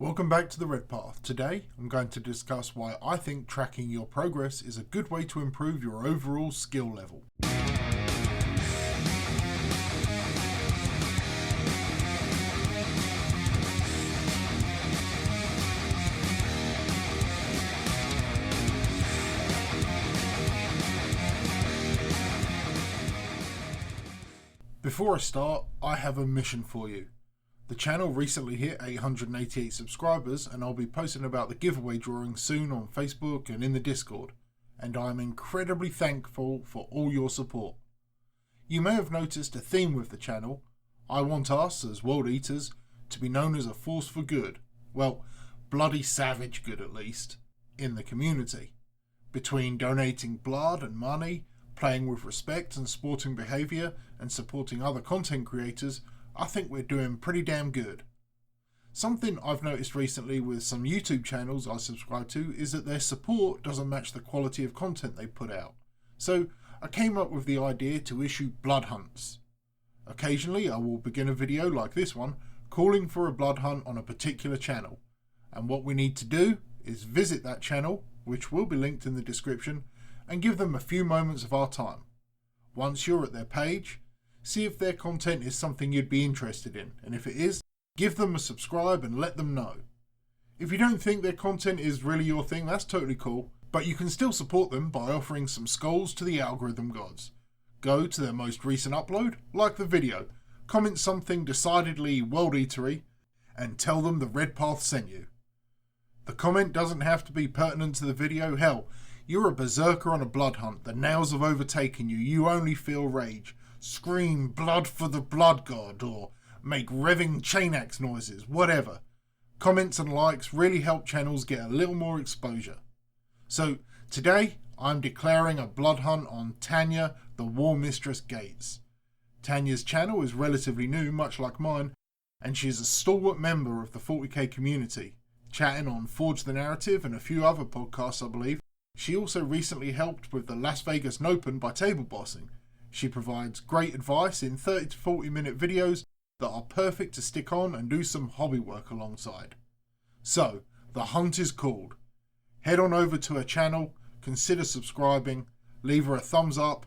Welcome back to the Red Path. Today I'm going to discuss why I think tracking your progress is a good way to improve your overall skill level. Before I start, I have a mission for you. The channel recently hit 888 subscribers and I'll be posting about the giveaway drawing soon on Facebook and in the Discord, and I'm incredibly thankful for all your support. You may have noticed a theme with the channel. I want us, as World Eaters, to be known as a force for good, well, bloody savage good at least, in the community. Between donating blood and money, playing with respect and sporting behaviour, and supporting other content creators, I think we're doing pretty damn good. Something I've noticed recently with some YouTube channels I subscribe to is that their support doesn't match the quality of content they put out. So I came up with the idea to issue blood hunts. Occasionally I will begin a video like this one calling for a blood hunt on a particular channel, and what we need to do is visit that channel, which will be linked in the description, and give them a few moments of our time. Once you're at their page, see if their content is something you'd be interested in, and if it is, give them a subscribe and let them know. If you don't think their content is really your thing, that's totally cool, but you can still support them by offering some skulls to the algorithm gods. Go to their most recent upload, like the video, comment something decidedly world eatery, and tell them the Red Path sent you. The comment doesn't have to be pertinent to the video. Hell, you're a berserker on a blood hunt, the nails have overtaken you, you only feel rage. Scream blood for the blood god, or make revving chain axe noises, whatever. Comments and likes really help channels get a little more exposure. So today I'm declaring a blood hunt on Tanya, the War Mistress Gates. Tanya's channel is relatively new, much like mine, and she is a stalwart member of the 40k community, chatting on Forge the Narrative and a few other podcasts I believe. She also recently helped with the Las Vegas Open by table bossing. She provides great advice in 30 to 40 minute videos that are perfect to stick on and do some hobby work alongside. So, the hunt is called. Head on over to her channel, consider subscribing, leave her a thumbs up,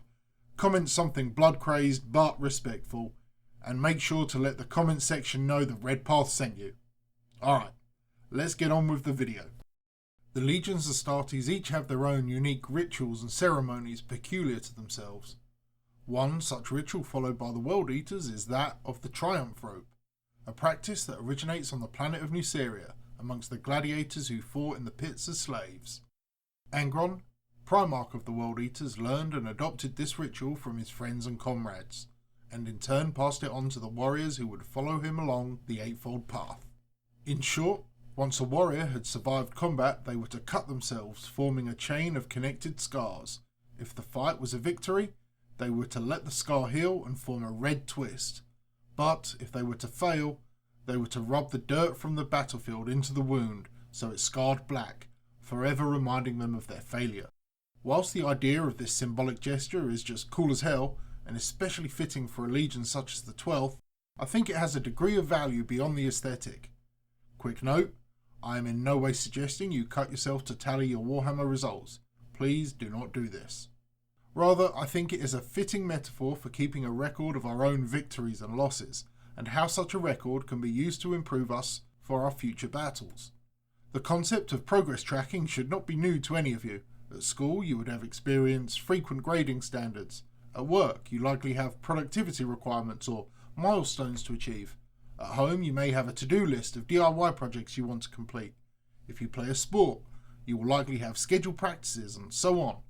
comment something blood crazed but respectful, and make sure to let the comment section know the Red Path sent you. Alright, let's get on with the video. The legions of Astartes each have their own unique rituals and ceremonies peculiar to themselves. One such ritual followed by the World Eaters is that of the Triumph Rope, a practice that originates on the planet of Nuceria amongst the gladiators who fought in the pits as slaves. Angron, Primarch of the World Eaters, learned and adopted this ritual from his friends and comrades, and in turn passed it on to the warriors who would follow him along the Eightfold Path. In short, once a warrior had survived combat, they were to cut themselves, forming a chain of connected scars. If the fight was a victory, they were to let the scar heal and form a red twist, but if they were to fail, they were to rub the dirt from the battlefield into the wound so it scarred black, forever reminding them of their failure. Whilst the idea of this symbolic gesture is just cool as hell, and especially fitting for a legion such as the 12th, I think it has a degree of value beyond the aesthetic. Quick note, I am in no way suggesting you cut yourself to tally your Warhammer results. Please do not do this. Rather, I think it is a fitting metaphor for keeping a record of our own victories and losses, and how such a record can be used to improve us for our future battles. The concept of progress tracking should not be new to any of you. At school, you would have experienced frequent grading standards. At work, you likely have productivity requirements or milestones to achieve. At home, you may have a to-do list of DIY projects you want to complete. If you play a sport, you will likely have scheduled practices and so on.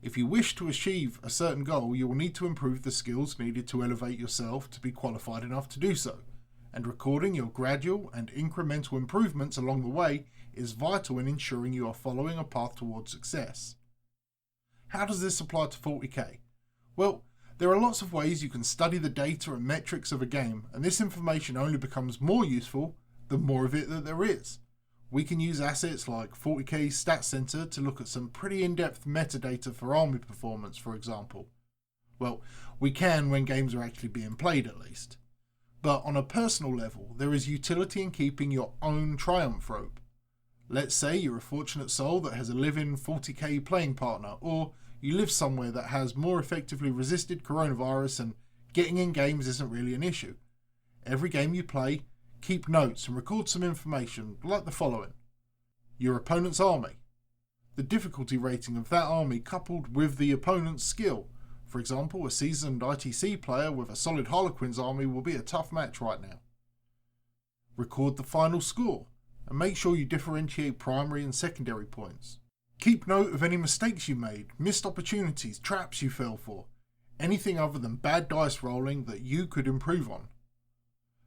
If you wish to achieve a certain goal, you will need to improve the skills needed to elevate yourself to be qualified enough to do so, and recording your gradual and incremental improvements along the way is vital in ensuring you are following a path towards success. How does this apply to 40k? Well, there are lots of ways you can study the data and metrics of a game, and this information only becomes more useful the more of it that there is. We can use assets like 40k Stat Center to look at some pretty in-depth metadata for army performance, for example. Well, we can when games are actually being played at least. But on a personal level, there is utility in keeping your own triumph rope. Let's say you're a fortunate soul that has a live-in 40k playing partner, or you live somewhere that has more effectively resisted coronavirus and getting in games isn't really an issue. Every game you play, keep notes and record some information like the following. Your opponent's army. The difficulty rating of that army coupled with the opponent's skill. For example, a seasoned ITC player with a solid Harlequins army will be a tough match right now. Record the final score and make sure you differentiate primary and secondary points. Keep note of any mistakes you made, missed opportunities, traps you fell for, anything other than bad dice rolling that you could improve on.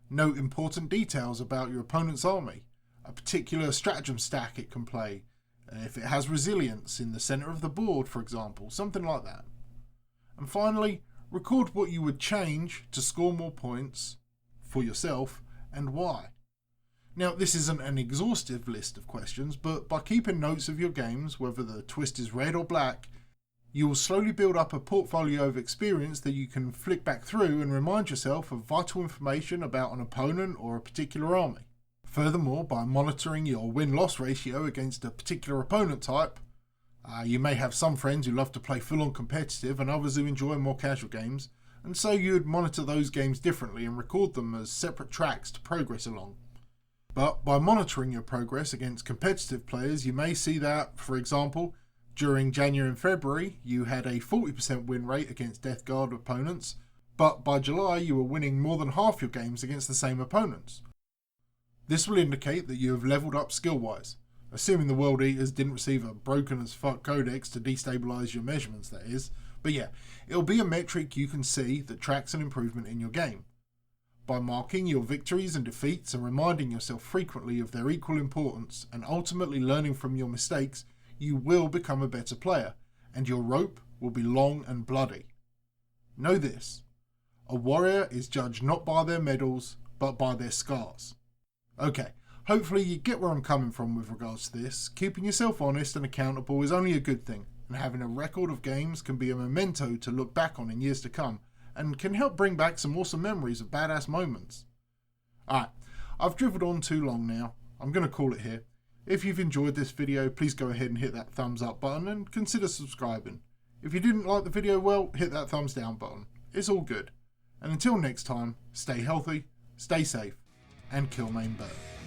Note important details about your opponent's army, a particular stratagem stack it can play, if it has resilience in the centre of the board, for example, something like that. And finally, record what you would change to score more points for yourself and why. Now, this isn't an exhaustive list of questions, but by keeping notes of your games, whether the twist is red or black, you will slowly build up a portfolio of experience that you can flick back through and remind yourself of vital information about an opponent or a particular army. Furthermore, by monitoring your win-loss ratio against a particular opponent type, you may have some friends who love to play full-on competitive and others who enjoy more casual games, and so you would monitor those games differently and record them as separate tracks to progress along. But by monitoring your progress against competitive players, you may see that, for example, during January and February, you had a 40% win rate against Death Guard opponents, but by July you were winning more than half your games against the same opponents. This will indicate that you have leveled up skill-wise, assuming the World Eaters didn't receive a broken-as-fuck codex to destabilise your measurements, that is. But yeah, it'll be a metric you can see that tracks an improvement in your game. By marking your victories and defeats and reminding yourself frequently of their equal importance and ultimately learning from your mistakes, you will become a better player, and your rope will be long and bloody. Know this, a warrior is judged not by their medals, but by their scars. Okay, hopefully you get where I'm coming from with regards to this. Keeping yourself honest and accountable is only a good thing, and having a record of games can be a memento to look back on in years to come, and can help bring back some awesome memories of badass moments. Alright, I've dribbled on too long now. I'm going to call it here. If you've enjoyed this video, please go ahead and hit that thumbs up button and consider subscribing. If you didn't like the video, well, hit that thumbs down button. It's all good. And until next time, stay healthy, stay safe, and kill main bird.